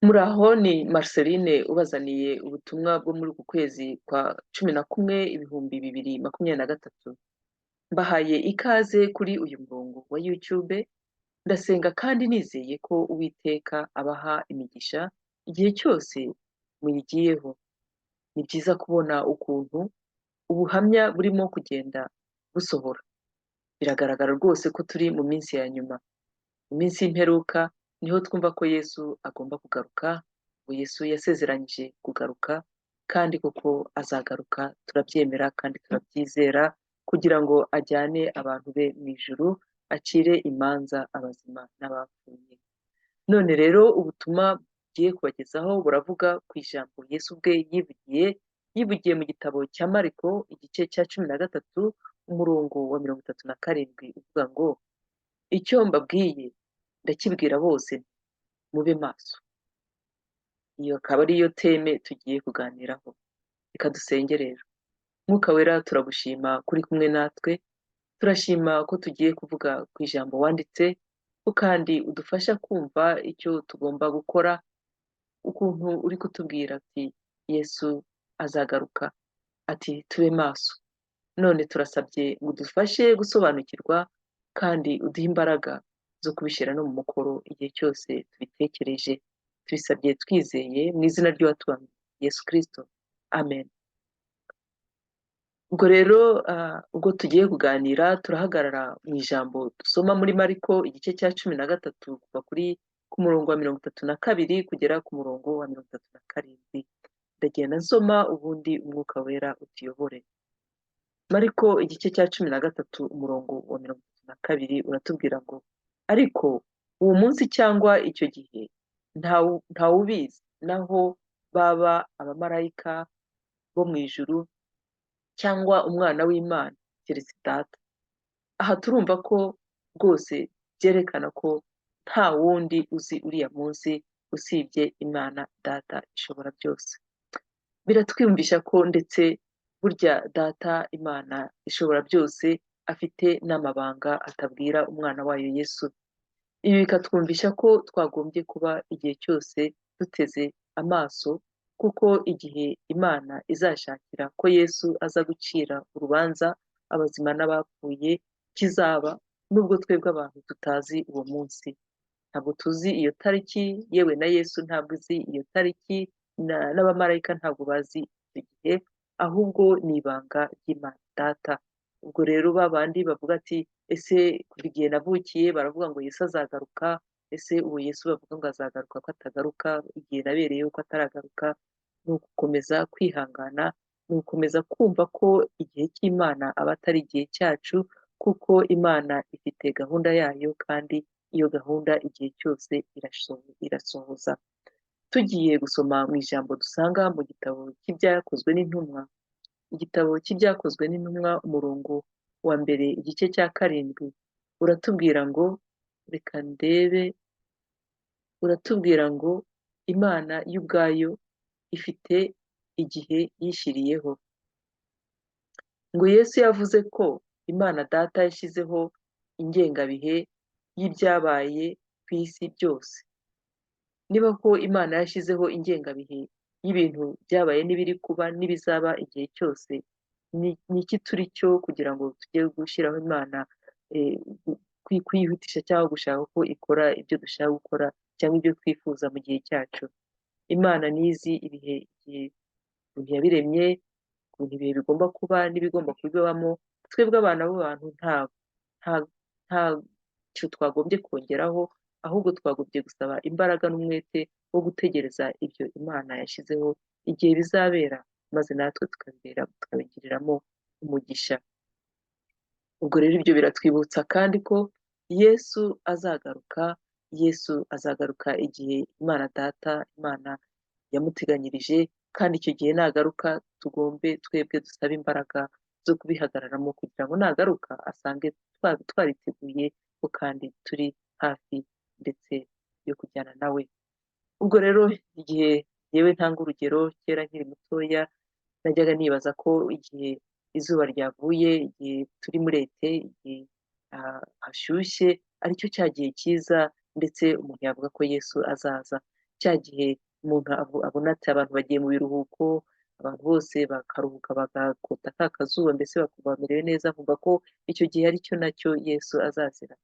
Muraho ni Marceline ubazaniye ubutumwa bwo muri uku kwezi kwa 11 2023. Mbahaye ikaze kuri uyu murongo wa YouTube. Ndasenga kandi nizeye ko Uwiteka abaha imigisha igihe cyose muyigiyeho. Ni byiza kubona ukuntu ubuhamya burimo kugenda busohora. Biragaragara rwose ko turi mu minsi ya nyuma. Mu minsi y'imperuka niho twumva ko Yesu agomba kugaruka, ngo Yesu yasezeranyije kugaruka kandi koko azagaruka, turabyemera kandi turabyizera, kugira ngo ajyane abantu be mu ijuru, acire imanza abazima n'abapfuye. None rero ubutumwa bugiye kubagezaho buravuga ku ijambo Yesu ubwe yivugiye mu gitabo cya Mariko igice cya 13 umurongo wa 37 uvuga ngo, icyo mbabwiye ndakibwira bose, mube maso. Iyo akaba ariyo teme tugiye kuganiraho. Reka dusenge rero. Mwuka wera, turagushima kuri kumwe natwe, turashima ko tugiye kuvuga ku ijambo wanditse, ko kandi udufasha kumva icyo tugomba gukora, ukuntu uri kutubwira ati Yesu azagaruka, ati tube maso. None turasabye ngo udufashe gusobanukirwa kandi uduhe imbaraga zo kubishyira no mu mukoro igihe cyose tubitekereje. Tubisabye twizeye mu izina ry'uwatubambye Yesu Kristo, amen. Ubwo rero ubwo tugiye kuganira turahagarara mu ijambo dusoma muri Mariko igice cya 13 kuva ku murongo wa 32 kugera ku murongo wa 37. Ndagenda nsoma ubundi umwuka wera utuyobore. Mariko igice cya 13 umurongo wa 32 uratubwira ngo, ariko uwo munsi cyangwa icyo gihe ntawubizi, naho baba abamarayika bo mu ijuru cyangwa umwana w'Imana keretse Data. Aha turumva ko rwose byerekana ko nta wundi uzi uriya munsi usibye Imana Data ishobora byose. Biratwiyumvisha ko ndetse burya Data Imana ishobora byose afite n'amabanga atabwira umwana wayo Yesu. Ibi bikatwumvisha ko twagombye kuba igihe cyose duteze amaso, kuko igihe Imana izashakira ko Yesu aza gucira urubanza abazima n'abapfuye kizaba, nubwo twebwe abantu tutazi uwo munsi. Ntabwo tuzi iyo tariki, yewe na Yesu ntabwo azi iyo tariki, n'abamarayika ntabwo bazi icyo gihe, ahubwo ni ibanga ry'Imana Data. Ubwo rero babandi bavuga ati ese kuva igihe navukiye baravuga ngo Yesu azagaruka, ese uwo Yesu bavuga ngo azagaruka ko atagaruka, igihe nabereyeho ko ataragaruka, ni ugukomeza kwihangana, ni ugukomeza kumva ko igihe cy'Imana aba atari igihe cyacu, kuko Imana ifite gahunda yayo kandi iyo gahunda igihe cyose irasohoza. Tugiye gusoma mu ijambo dusanga mu gitabo cy'ibyakozwe n'intumwa, igitabo cy'ibyakozwe n'intumwa umurongo wa mbere igice cya 7 uratubwira ngo, reka ndebe, uratubwira ngo Imana y'ubwayo ifite igihe yishyiriyeho. Ngo Yesu yavuze ko Imana Data yashyizeho ingengabihe y'ibyabaye ku isi byose. Niba ko Imana yashyizeho ingengabihe y'ibintu byabaye n'ibiri kuba n'ibizaba igihe cyose, ni iki turi cyo kugira ngo tujye gushyiraho Imana kwihutisha cyangwa gushaka ko ikora ibyo dushaka gukora cyangwa ibyo twifuza mu gihe cyacu? Imana nizi ibihe ukuntu yabiremye, ukuntu ibihe bigomba kuba n'ibigomba kubibamo. Twebwe abana b'abantu ntacyo twagombye kongeraho, ahubwo twagombye gusaba imbaraga n'umwete wo gutegereza ibyo Imana yashyizeho igihe bizabera, maze natwe tukabigiriramo umugisha. Ubwo rero ibyo biratwibutsa kandi ko Yesu azagaruka igihe Imana Data, Imana yamuteganyirije, kandi icyo gihe nagaruka tugombe twebwe dusaba imbaraga zo kubihagararamo, kugira ngo nagaruka asange twariteguye ko kandi turi hafi ndetse yo kujyana nawe. Ubwo rero igihe yewe ntanga urugero, kera nkiri mutoya najyaga nibaza ko igihe izuba ryavuye, igihe turi muri ete, igihe hashyushye, aricyo cya gihe cyiza ndetse umuntu yavuga ko Yesu azaza. cya gihe umuntu abona ati abantu bagiye mu biruhuko, abantu bose bakaruhuka bagakota ka kazuba mbese bakumva bamerewe neza, nkumva ko icyo gihe ari cyo nacyo Yesu azazira.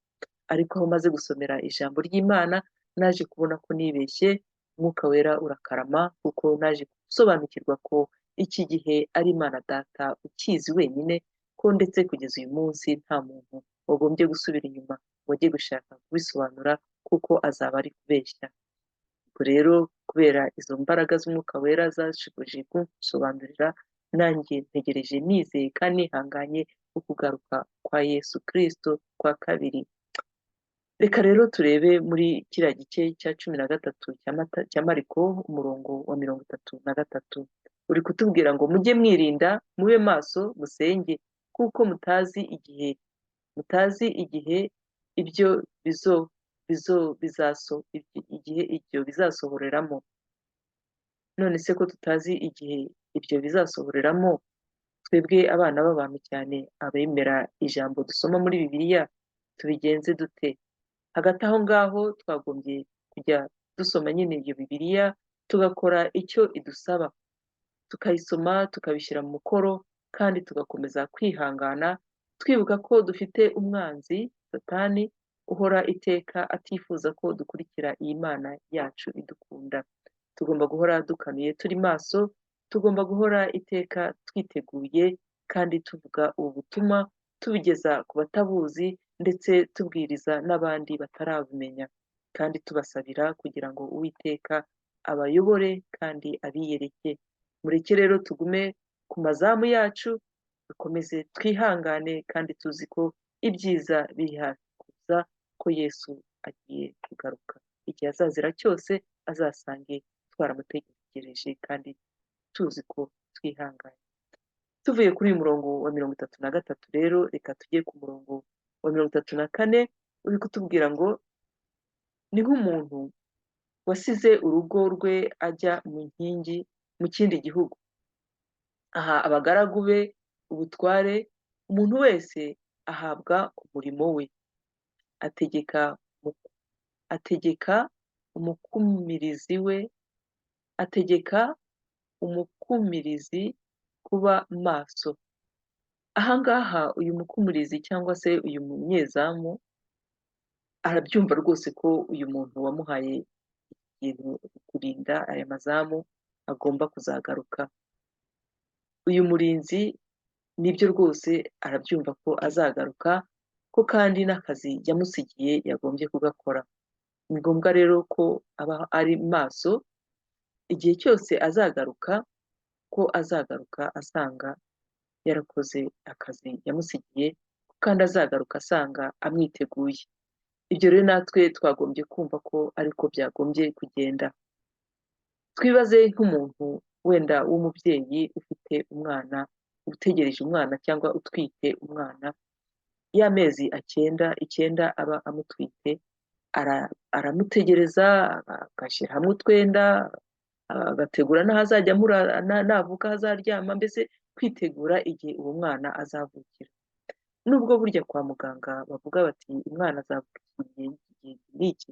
Ariko aho maze gusomera ijambo ry'Imana naje kubona ko nibeshye, Umwuka Wera urakarama kuko naje gusobanukirwa ko iki gihe ari Imana Data ukizi wenyine, ko ndetse kugeza uyu munsi nta muntu wagombye gusubira inyuma ngo ajye gushaka kubisobanura kuko azaba ari kubeshya. Ubwo rero kubera izo mbaraga z'Umwuka Wera zashoboje kunsobanurira, nanjye ntegereje nizeye kandi nihanganye ukugaruka kwa Yesu Kristo kwa kabiri. Reka rero turebe muri kiriya gice cya 13 cya Mariko umurongo wa 33. Uri kutubwira ngo mujye mwirinda, mube maso, musenge, kuko mutazi igihe ibyo bizasohoreramo. None se ko tutazi igihe ibyo bizasohoreramo, twebwe abana b'abantu cyane abemera ijambo dusoma muri Bibiliya tubigenze dute? Hagati aho ngaho twagombye kujya dusoma nyine iyo Bibiliya tugakora icyo idusaba, tukayisoma tukabishyira mu mukoro kandi tugakomeza kwihangana, twibuka ko dufite umwanzi Satani uhora iteka atifuza ko dukurikira iyi Mana yacu idukunda. Tugomba guhora dukanuye turi maso, tugomba guhora iteka twiteguye kandi tuvuga ubu butumwa tubigeza ku batabuzi ndetse tubwiriza n'abandi batarabumenya, kandi tubasabira kugira ngo Uwiteka abayobore kandi abiyereke. Mureke rero tugume ku mazamu yacu, dukomeze twihangane kandi tuzi ko ibyiza biri hafi kuza, ko Yesu agiye kugaruka. Igihe azazira cyose azasange twaramutegereje kandi tuzi ko twihanganye. Tuvuye kuri uyu murongo wa 33 rero reka tujye ku murongo wa 34, uri kutubwira ngo ni nk'umuntu wasize urugo rwe ajya mu kindi gihugu, aha abagaragu be ubutware, umuntu wese ahabwa umurimo we, ategeka umukumirizi kuba maso. Aha ngaha uyu mukumirizi cyangwa se uyu munyezamu arabyumva rwose ko uyu muntu wamuhaye ikintu kurinda aya mazamu agomba kuzagaruka. Uyu murinzi nibyo rwose arabyumva ko azagaruka, ko kandi n'akazi yamusigiye yagombye kugakora. Ni ngombwa rero ko aba ari maso igihe cyose azagaruka, ko azagaruka asanga yarakoze akazi yamusigiye kandi azagaruka asanga amwiteguye. Ibyo rero natwe twagombye kumva ko ariko byagombye kugenda. Twibaze nk'umuntu wenda w'umubyeyi ufite umwana, utegereje umwana cyangwa utwite umwana, y'amezi icyenda aba amutwite, aramutegereza agashyira hamwe utwenda, agategura n'aho azajya navuka aho azaryama, mbese kwitegura igihe uwo mwana azavukira. Nubwo burya kwa muganga bavuga bati umwana azavuka igihe n'iki,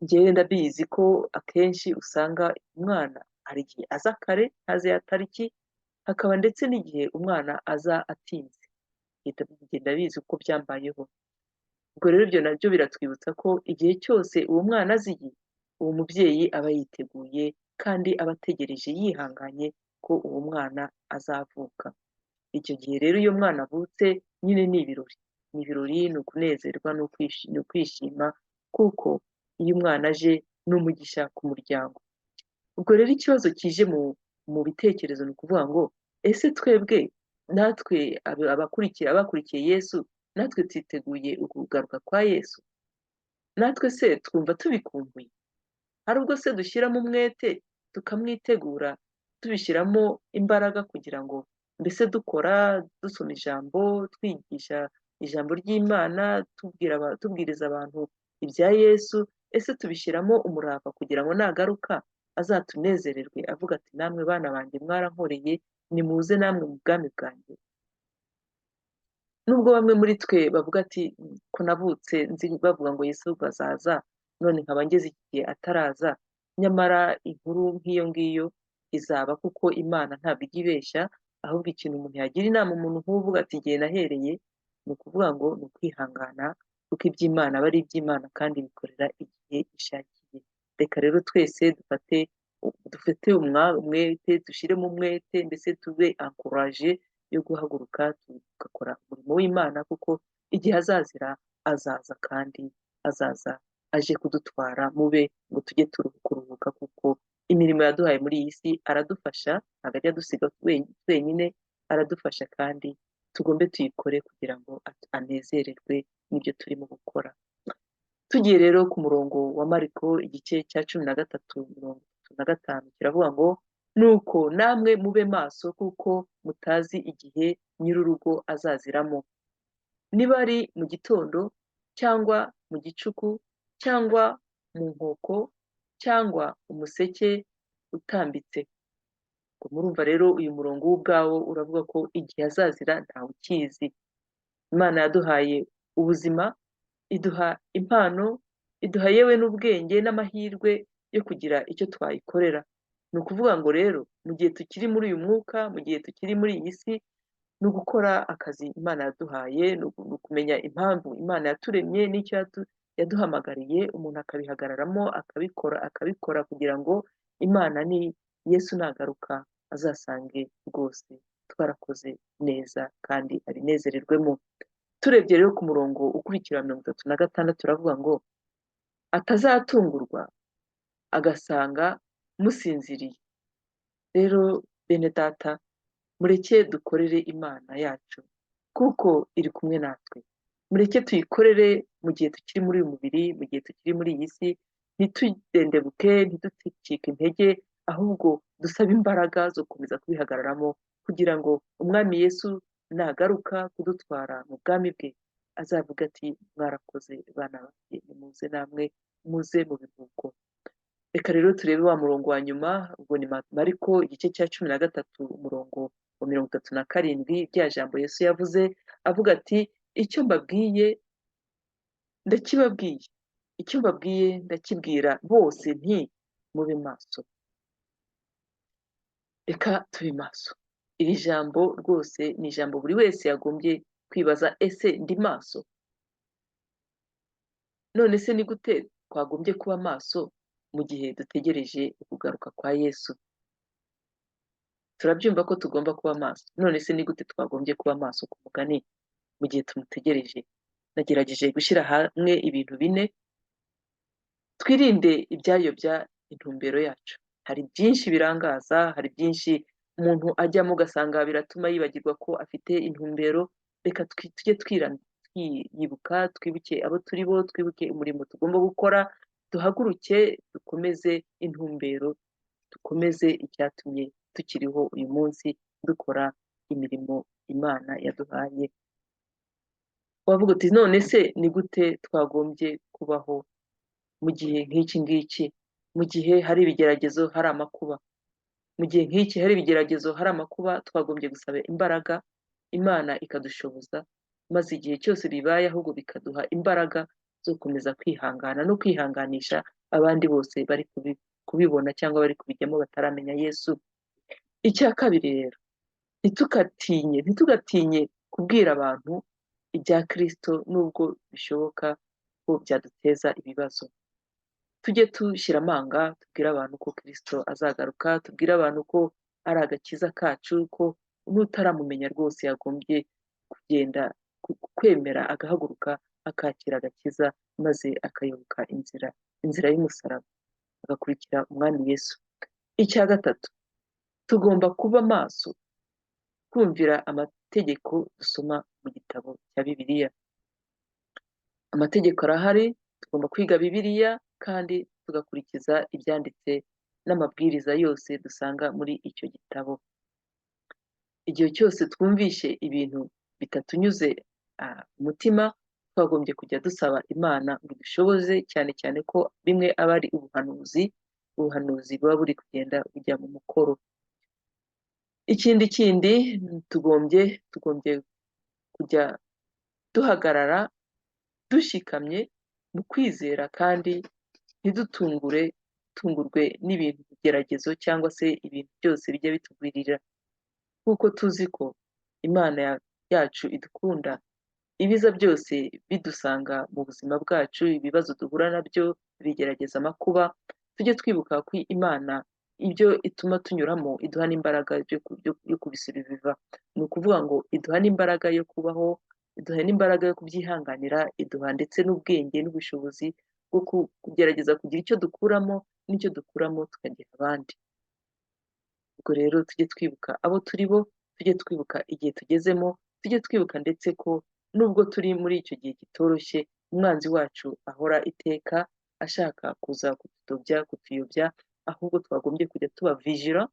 njyewe ndabizi ko akenshi usanga umwana hari igihe aza kare ntazi ya tariki, hakaba ndetse n'igihe umwana aza atinze. Ndabizi uko byambayeho. Ubwo rero ibyo nabyo biratwibutsa ko igihe cyose uwo mwana aziye, uwo mubyeyi aba yiteguye kandi aba ategereje yihanganye ko uwo mwana azavuka. Icyo gihe rero iyo umwana avutse nyine ni ibirori. Ni ibirori, ni ukunezerwa, ni ukwishima kuko iyo umwana aje ni umugisha ku muryango. Ubwo rero ikibazo kije mu bitekerezo ni ukuvuga ngo ese twebwe natwe abakurikiye Yesu, natwe twiteguye ukugaruka kwa Yesu? Natwe se twumva tubikumbuye? Hari ubwo se dushyiramo umwete tukamwitegura, tubishyiramo imbaraga kugira ngo mbese dusoma ijambo, twigisha ijambo ry'Imana, tubwiriza abantu ibya Yesu, ese tubishyiramo umurava kugira ngo nagaruka azatunezererwe avuga ati namwe bana banjye mwarankoreye, nimuze namwe mu bwami bwanjye? Nubwo bamwe muri twe bavuga ati ko navutse nzi bavuga ngo Yesu azaza, none nkaba ngeze igihe ataraza, nyamara inkuru nk'iyo ngiyo izaba, kuko Imana ntabwo ijya ibeshya, ahubwo ikintu umuntu yagira inama umuntu nk'uvuga ati igihe nahereye, ni ukuvuga ngo ni ukwihangana, kuko iby'Imana aba ari iby'Imana kandi bikorera igihe ishakiye. Reka rero twese dufate umwete, dushyiremo umwete, mbese tube ankuraje yo guhaguruka tugakora umurimo w'Imana, kuko igihe azazira azaza, kandi azaza aje kudutwara mube ngo tujye kuruhuka, kuko imirimo yaduhaye muri iyi si aradufasha, ntabwo ajya adusiga twenyine, aradufasha kandi tugombe tuyikore kugira ngo anezererwe n'ibyo turimo gukora. Tugiye rero ku murongo wa Mariko igice cya 13:35 kiravuga ngo nuko namwe mube maso, kuko mutazi igihe nyir'urugo azaziramo, niba ari mu gitondo cyangwa mu gicuku cyangwa mu nkoko cyangwa umuseke utambitse. Ngo murumva rero uyu murongo ubwawo uravuga ko igihe azazira ntawe ukizi. Imana yaduhaye ubuzima, iduha impano, iduha yewe n'ubwenge n'amahirwe yo kugira icyo twayikorera. Ni ukuvuga ngo rero mu gihe tukiri muri uyu mwuka, mu gihe tukiri muri iyi si, ni ugukora akazi Imana yaduhaye, ni ukumenya impamvu Imana yaturemye n'icyo yaduhamagariye, umuntu akabihagararamo akabikora kugira ngo Imana Yesu nagaruka azasange rwose twarakoze neza kandi abinezererwemo. Turebye rero ku murongo ukurikira 36 turavuga ngo atazatungurwa agasanga musinziriye. Rero bene data, mureke dukorere Imana yacu kuko iri kumwe natwe. Mureke tuyikorere mu gihe tukiri muri uyu mubiri, mu gihe tukiri muri iyi si, ntitudendebuke, ntiducike intege, ahubwo dusabe imbaraga zo gukomeza kubihagararamo, kugira ngo umwami Yesu nagaruka kudutwara mu bwami bwe azavuga ati mwarakoze bana banjye, nimuze namwe muze mu biruhuko. Reka rero turebe wa murongo wa nyuma, ubwo ni Mariko igice cya 13 umurongo wa 37, rya jambo Yesu yavuze avuga ati icyo mbabwiye ndakibabwiye, icyo mbabwiye ndakibwira bose, nti mube maso. Reka tube maso. Iri jambo rwose ni ijambo buri wese yagombye kwibaza, ese ndi maso? None se ni gute twagombye kuba maso mu gihe dutegereje ukugaruka kwa Yesu? Turabyumva ko tugomba kuba maso, none se ni gute twagombye kuba maso ku mugani mu gihe tumutegereje? Nagerageje gushyira hamwe ibintu 4 twirinde ibyayobya intumbero yacu. Hari byinshi birangaza, hari byinshi umuntu ajyamo ugasanga biratuma yibagirwa ko afite intumbero. Reka tujye twiyibuka, twibuke abo turi bo, twibuke umurimo tugomba gukora, duhaguruke dukomeze intumbero, dukomeze icyatumye tukiriho uyu munsi dukora imirimo Imana yaduhaye. Wavuga uti none se ni gute twagombye kubaho mu gihe nk'iki ngiki, mu gihe hari ibigeragezo, hari amakuba? Mu gihe nk'iki hari ibigeragezo, hari amakuba, twagombye gusaba imbaraga Imana ikadushoboza, maze igihe cyose bibaye ahubwo bikaduha imbaraga zo gukomeza kwihangana no kwihanganisha abandi bose bari kubibona cyangwa bari kubijyamo bataramenya Yesu. Icya kabiri rero, ntitugatinye kubwira abantu ibya Kristo nubwo bishoboka ko byaduteza ibibazo. Tujye dushyira amanga, tubwire abantu ko Kristo azagaruka, tubwire abantu ko ari agakiza kacu, ko n'utaramumenya rwose yagombye kugenda kwemera agahaguruka akakira agakiza, maze akayoboka inzira y'umusaraba, agakurikira umwami Yesu. Icya gatatu, tugomba kuba maso kumvira amategeko dusoma mu gitabo cya Bibiliya. Amategeko arahari, tugomba kwiga Bibiliya kandi tugakurikiza ibyanditse n'amabwiriza yose dusanga muri icyo gitabo. Igihe cyose twumvishe ibintu bitatunyuze umutima, twagombye kujya dusaba Imana ngo idushoboze, cyane cyane ko bimwe aba ari ubuhanuzi buba buri kugenda bujya mu mukoro. Ikindi tugombye kujya duhagarara dushikamye mu kwizera kandi ntidutungure ntitungurwe n'ibintu bigeragezo cyangwa se ibintu byose bijya bitugwirira, kuko tuzi ko Imana yacu idukunda, ibiza byose bidusanga mu buzima bwacu, ibibazo duhura nabyo, ibigerageza, amakuba, tujye twibuka ko Imana ibyo ituma tunyuramo iduha n'imbaraga yo kubisiriviva. Ni ukuvuga ngo iduha n'imbaraga yo kubaho, iduha n'imbaraga yo kubyihanganira, iduha ndetse n'ubwenge n'ubushobozi bwo kugerageza kugira icyo dukuramo, n'icyo dukuramo tukagiha abandi. Ubwo rero tujye twibuka abo turi bo, tujye twibuka igihe tugezemo, tujye twibuka ndetse ko nubwo turi muri icyo gihe kitoroshye, umwanzi wacu ahora iteka ashaka kuza kutudobya, kutuyobya, ahubwo twagombye kujya tuba vigilant,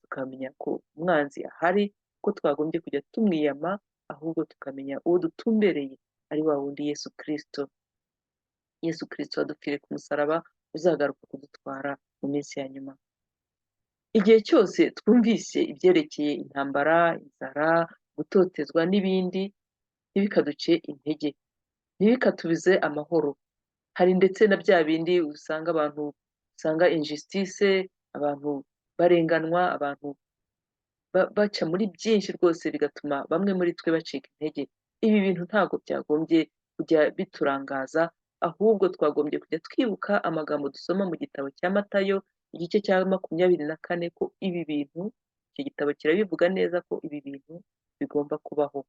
tukamenya ko umwanzi ahari, ko twagombye kujya tumwiyama, ahubwo tukamenya uwo dutumbereye ari wa wundi Yesu Kristo. Yesu Kristo wadupfiriye ku musaraba, uzagaruka kudutwara mu minsi ya nyuma. Igihe cyose twumvise ibyerekeye intambara, inzara, gutotezwa n'ibindi, ntibikaduce intege, ntibikatubuze amahoro. Hari ndetse na bya bindi usanga abantu, usanga injustice, abantu barenganwa, abantu baca muri byinshi rwose bigatuma bamwe muri twe bacika intege. Ibi bintu ntabwo byagombye kujya biturangaza, ahubwo twagombye kujya twibuka amagambo dusoma mu gitabo cya Matayo, igice cya 24, ko ibi bintu, icyo gitabo kirabivuga neza ko ibi bintu bigomba kubaho.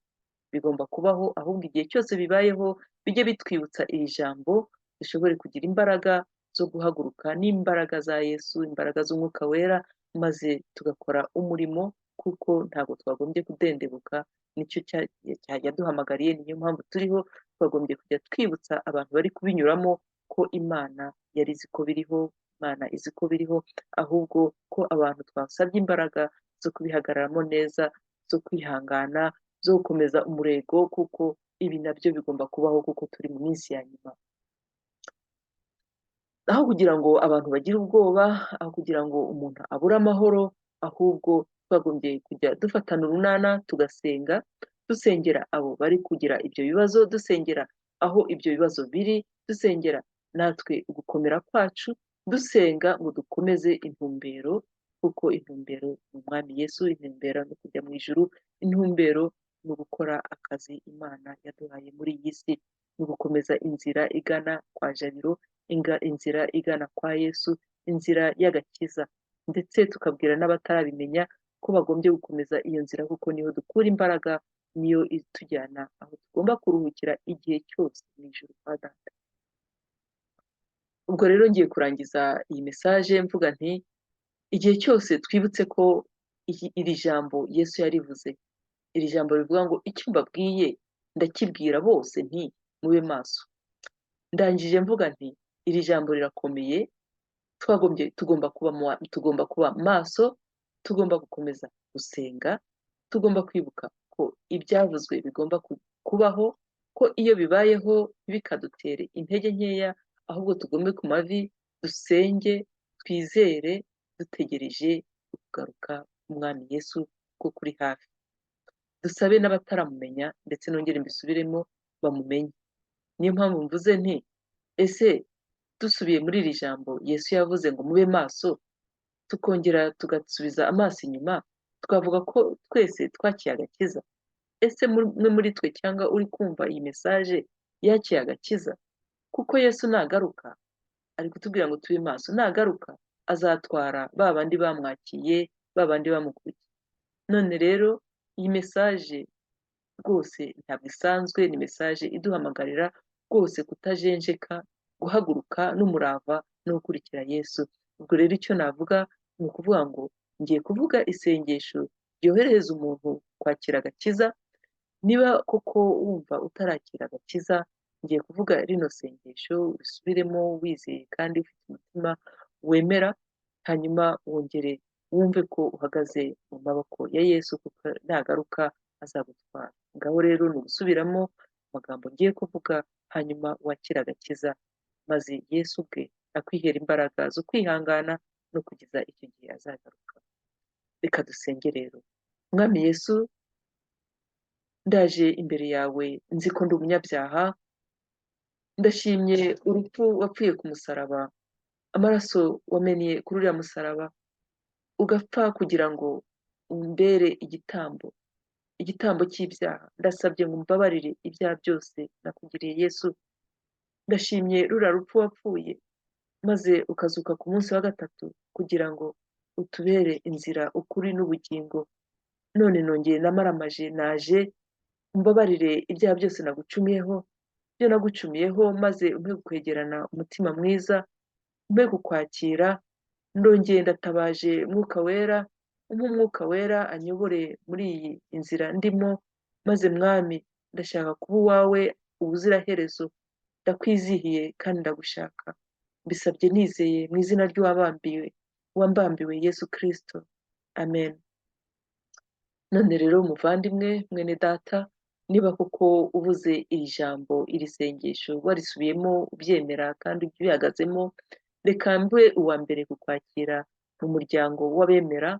Bigomba kubaho, ahubwo igihe cyose bibayeho bijye bitwibutsa iri jambo, dushobore kugira imbaraga zo guhaguruka n'imbaraga za Yesu, imbaraga z'Umwuka Wera, maze tugakora umurimo, kuko ntabwo twagombye kudendebuka. Nicyo yaduhamagariye, niyo mpamvu turiho. Twagombye kujya twibutsa abantu bari kubinyuramo ko Imana yari izi ko biriho, Imana izi ko biriho, ahubwo ko abantu twasabye imbaraga zo kubihagararamo neza, zo kwihangana, zo gukomeza umurego, kuko ibi nabyo bigomba kubaho, kuko turi mu minsi ya nyuma. Aho kugira ngo abantu bagire ubwoba, aho kugira ngo umuntu abure amahoro, ahubwo twagombye kujya dufatana urunana tugasenga, dusengera abo bari kugira ibyo bibazo, dusengera aho ibyo bibazo biri, dusengera natwe ugukomera kwacu, dusenga ngo dukomeze intumbero, kuko intumbero ni Umwami Yesu, intumbero no kujya mu ijuru, intumbero ni ugukora akazi Imana yaduhaye muri iyi si, ni ugukomeza inzira igana kwa Jabiro, inzira igana kwa Yesu, inzira y'agakiza. Ndetse tukabwira n'abatarabimenya ko bagombye gukomeza iyo nzira, kuko niho dukura imbaraga, niyo itujyana aho tugomba kuruhukira igihe cyose mu ijuru kwa Data. Ubwo rero ngiye kurangiza iyi message mvuga nti, igihe cyose twibutse ko iri jambo Yesu yarivuze, iri jambo rivuga ngo icyo mbabwiye ndakibwira bose nti mube maso. Ndangije mvuga nti iri jambo rirakomeye, tugomba kuba maso, tugomba gukomeza gusenga, tugomba kwibuka ko ibyavuzwe bigomba kubaho, ko iyo bibayeho bikadutere intege nkeya, ahubwo tugombe ku mavi dusenge, twizere, dutegereje kugaruka k'Umwami Yesu ko kuri hafi. Dusabe n'abataramumenya, ndetse nongere mbisubiremo, bamumenye. Niyo mpamvu mvuze nti, ese dusubiye muri iri jambo Yesu yavuze ngo mube maso, tukongera tugasubiza amaso inyuma, twavuga ko twese twakiye agakiza? Ese umwe muri twe cyangwa uri kumva iyi message yakiye agakiza? Kuko Yesu nagaruka ari kutubwira ngo tube maso, nagaruka azatwara ba bandi bamwakiye, ba bandi bamukurikiye. None rero iyi message rwose ntabwo isanzwe, ni message iduhamagarira rwose kutajenjeka, guhaguruka n'umurava no gukurikira Yesu. Ubwo rero icyo navuga ni ukuvuga ngo ngiye kuvuga isengesho ryohereza umuntu kwakira agakiza. Niba koko wumva utarakira agakiza, ngiye kuvuga rino sengesho, usubiremo wizeye kandi ufite umutima wemera, hanyuma wongere wumve ko uhagaze mu maboko ya Yesu, kuko nagaruka azagutwara. Ngaho rero ni ugusubiramo amagambo ngiye kuvuga, hanyuma wakira agakiza, maze Yesu ubwe akwihera imbaraga zo kwihangana no kugeza icyo gihe azagaruka. Reka dusenge rero. Mwami Yesu, ndaje imbere yawe nzi ko ndi umunyabyaha, ndashimye urupfu wapfuye ku musaraba, amaraso wamennye kuri uriya musaraba ugapfa kugira ngo umbere igitambo cy'ibyaha. Ndasabye ngo umbabarire ibyaha byose nakugiriye Yesu. Ndashimye ruriya rupfu wapfuye maze ukazuka ku munsi wa gatatu kugira ngo utubere inzira, ukuri n'ubugingo. None nongeye namaramaje, naje umbabarire ibyaha byose nagucumuyeho, ibyo nagucumuyeho, maze umpe kwegerana umutima mwiza, umpe kukwakira. Ndongeye ndatabaje Mwuka Wera, umpe Umwuka Wera anyobore muri iyi nzira ndimo, maze Mwami ndashaka kuba uwawe ubuziraherezo. Ndakwizihiye kandi ndagushaka. Mbisabye nizeye mu izina wambambiwe Yesu Kristo. Amen. None rero muvandimwe, mwene data, niba koko uvuze iri jambo, iri sengesho, warisubiyemo ubyemera kandi ubihagazemo, reka mbe uwa mbere kukwakira mu muryango w'abemera.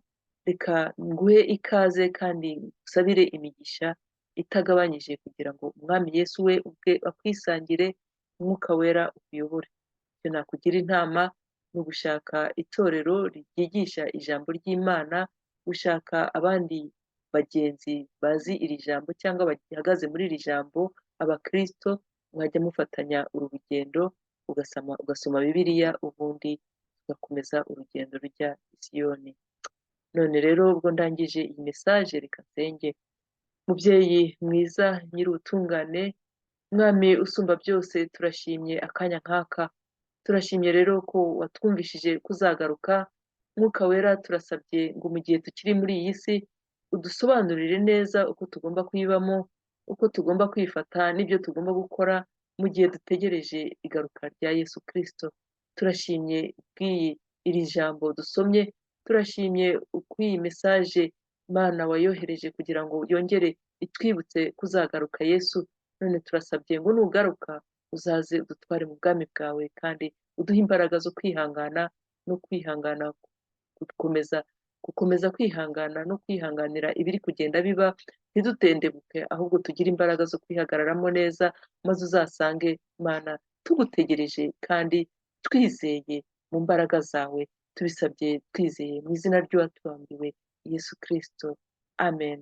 Reka nguhe ikaze kandi usabire imigisha itagabanyije kugira ngo umwami Yesu we ubwe akwisangire, umwuka wera ukuyobore. Icyo nakugira inama ni ugushaka itorero ryigisha ijambo ry'Imana, gushaka abandi bagenzi bazi iri jambo cyangwa bahagaze muri iri jambo, abakristo, mwajya mufatanya uru rugendo, ugasoma Bibiliya, ubundi tugakomeza urugendo rujya i Siyoni. None rero ubwo ndangije iyi mesaje, reka nsenge. Mubyeyi mwiza nyir'ubutungane, mwami usumba byose, turashimye akanya nk'aka. Turashimye rero ko watwumvishije kuzagaruka. Mwuka Wera, turasabye ngo mu gihe tukiri muri iyi si udusobanurire neza uko tugomba kuyibamo, uko tugomba kwifata n'ibyo tugomba gukora mu gihe dutegereje igaruka rya Yesu Kristo. Turashimye iri jambo dusomye, turashimye iyi mesaje Imana wayohereje kugira ngo yongere itwibutse kuzagaruka Yesu. None turasabye ngo nugaruka uzaze udutware mu bwami bwawe, kandi uduhe imbaraga zo kwihangana no kwihangana, gukomeza kwihangana no kwihanganira ibiri kugenda biba, ntidutendebuke, ahubwo tugire imbaraga zo kwihagararamo neza, maze uzasange Mana tugutegereje kandi twizeye mu mbaraga zawe. Tubisabye twizeye mu izina ry'uwatubambiwe Yesu Kristo. Amen.